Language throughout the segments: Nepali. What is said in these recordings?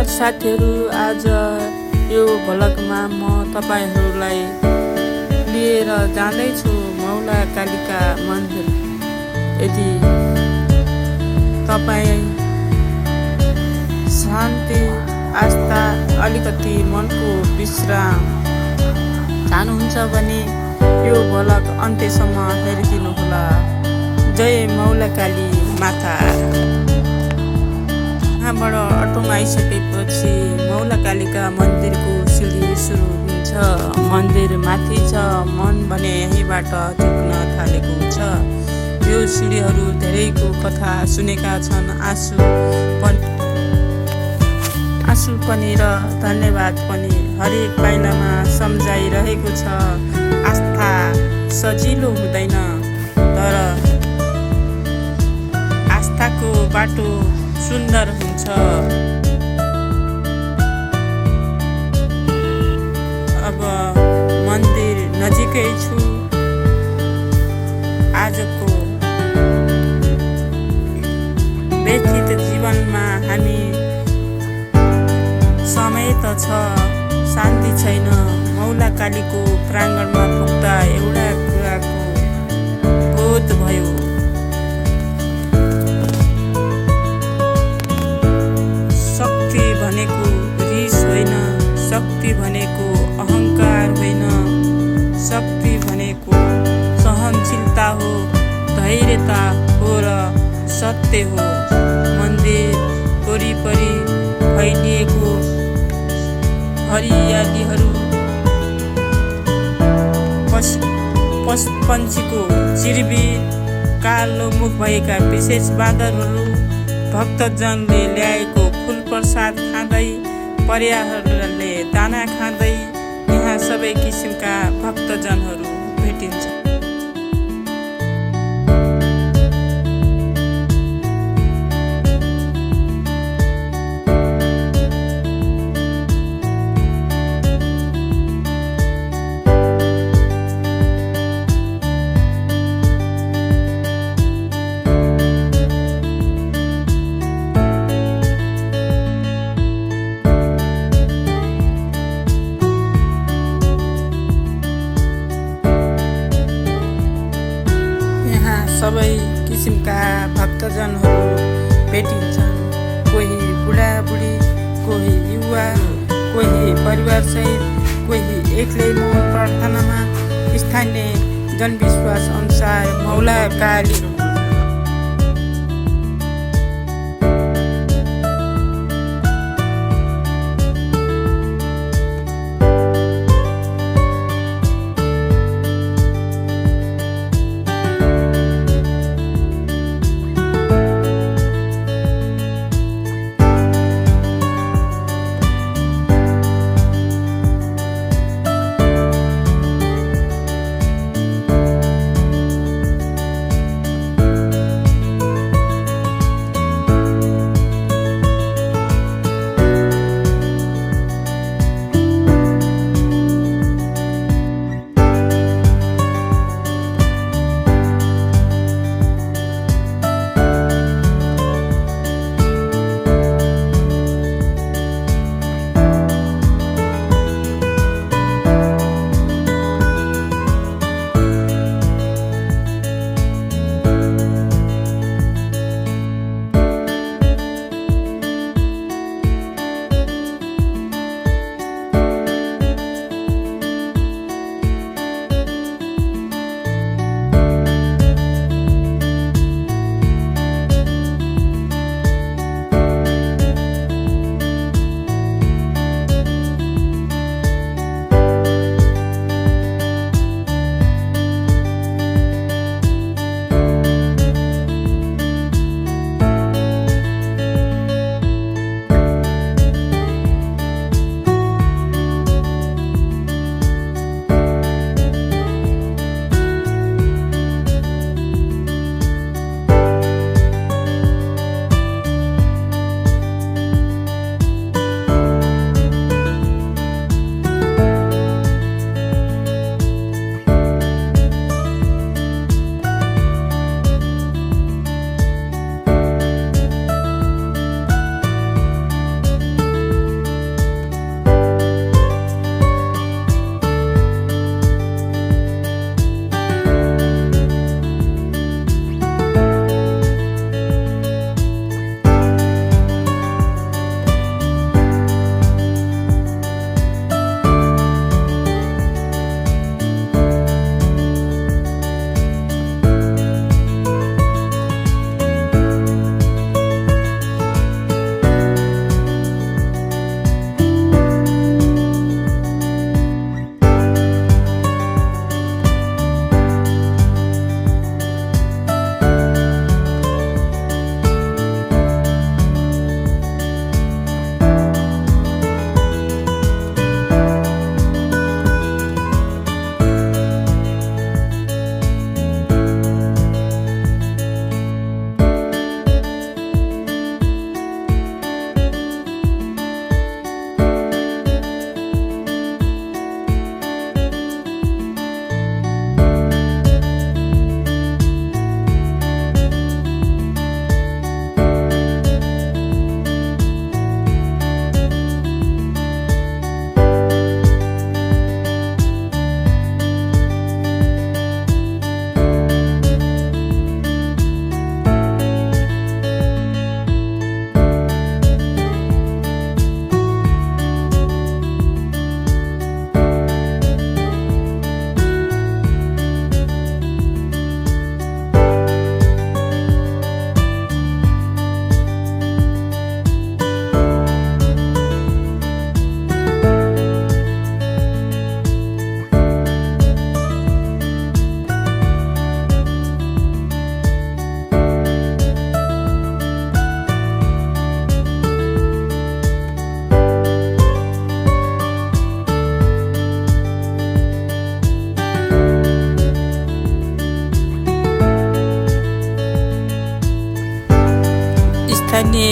नमस्कार साथीहरू, आज यो भ्लगमा म तपाईहरूलाई लिएर जाँदैछु मौला कालिका मन्दिर। यदि तपाईँ शान्ति, आस्था, अलिकति मनको विश्राम चाहनुहुन्छ भने यो भ्लग अन्त्यसम्म हेरिदिनुहोला। जय मौला काली माता। यहाँबाट अटोमा आइसकेपछि मौला कालिका मन्दिरको सिँढी सुरु हुन्छ। मन्दिर माथि छ, मन भने यहीँबाट झुक्न थालेको छ। यो सिँढीहरू धेरैको कथा सुनेका छन्, आँसु पनि र धन्यवाद पनि हरेक पाइलामा सम्झाइरहेको छ। आस्था सजिलो हुँदैन, तर आस्थाको बाटो सुन्दर हुन्छ। अब मन्दिर नजिकै छु। आजको व्यथित जीवनमा हामी समय त छ, शान्ति छैन। मौला कालीको प्राङ्गणमा पुग्दा एउटा कुराको बोध भयो। शक्ति भनेको रिस होइन, शक्ति भनेको अहङ्कार होइन, शक्ति भनेको सहनशीलता हो, धैर्यता हो र सत्य हो। मन्दिर वरिपरि फैलिएको हरियालीहरू, पशुपन्छीको चिरबिर, कालो मुख भएका विशेष बाँदरहरू, भक्तजनले ल्याएको फुल प्रसाद खाँदै, पर्याहरूले दाना खाँदै यहाँ सबै किसिमका भक्तजनहरू भेटिन्छ। सबै किसिमका भक्तजनहरू भेटिन्छन्। कोही बुढाबुढी, कोही युवा, कोही परिवारसहित, कोही एक्लै मौन प्रार्थनामा। स्थानीय जनविश्वास अनुसार मौला काली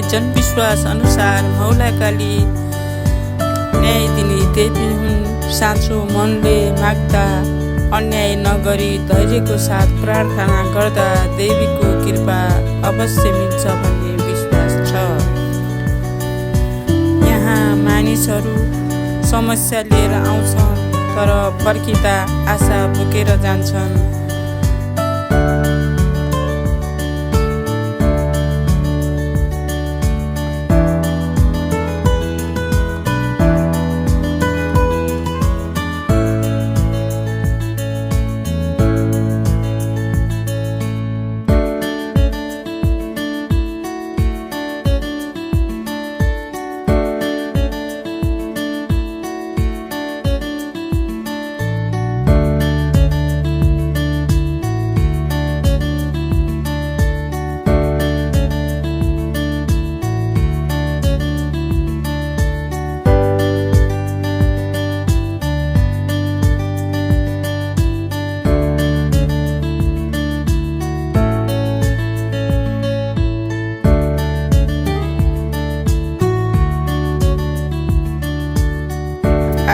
जनविश्वास अनुसार मौलाकाली न्याय दिने देवी हुन्। साँचो मनले माग्दा अन्याय नगरी धैर्यको साथ प्रार्थना गर्दा देवीको कृपा अवश्य मिल्छ भन्ने विश्वास छ। यहाँ मानिसहरू समस्या लिएर आउँछन् तर फर्किँदा आशा बोकेर जान्छन्।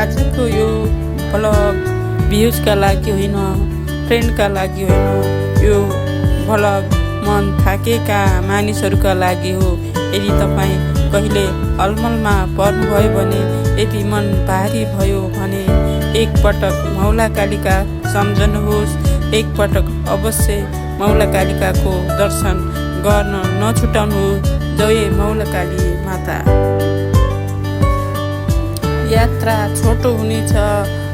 आजको यो भ्लग भ्युजका लागि होइन, ट्रेन्डका लागि होइन, यो भ्लग मन थाकेका मानिसहरूका लागि हो। यदि तपाईँ कहिले अलमलमा पर्नुभयो भने, यदि मन भारी भयो भने एकपटक मौलाकालीका सम्झनुहोस्। एकपटक अवश्य मौलाकालीकाको दर्शन गर्न नछुटाउनुहोस्। जय मौलाकाली माता। यात्रा छोटो हुनेछ,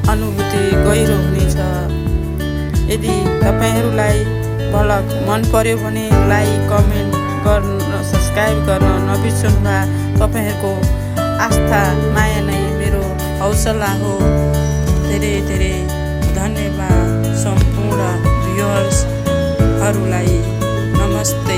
अनुभूति गहिरो हुनेछ। यदि तपाईँहरूलाई भ्लग मन पर्यो भने लाइक, कमेन्ट गर्न, सब्सक्राइब गर्न नबिर्सनुहोला। तपाईँहरूको आस्था माया नै मेरो हौसला हो। धेरै धेरै धन्यवाद सम्पूर्ण भ्युअर्सहरूलाई। नमस्ते।